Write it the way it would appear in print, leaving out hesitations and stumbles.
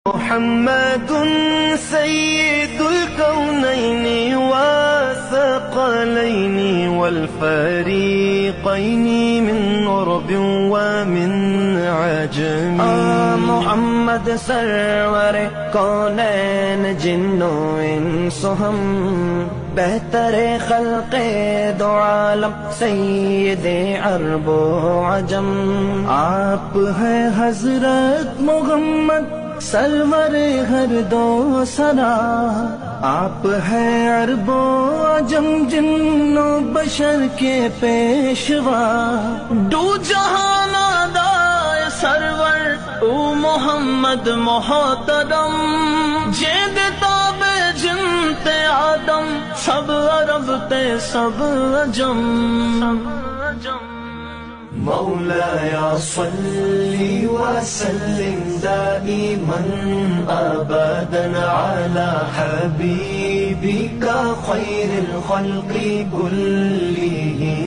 محمد سيد الكونين والثقلين والفريقين من عرب ومن عجم. محمد سرور کونین جنو انس ہم، بہتر خلق دو عالم سید عرب و عجم. آپ ہیں حضرت محمد سرور ہر دو سرا، آپ ہیں عرب و عجم جن و بشر کے پیشوا. دو جہان دائے سرور او محمد محترم، جید تاب جنت آدم سب عرب تے سب عجم. مولاي صل وسلم دائما أبدا على حبيبك خير الخلق كلهم.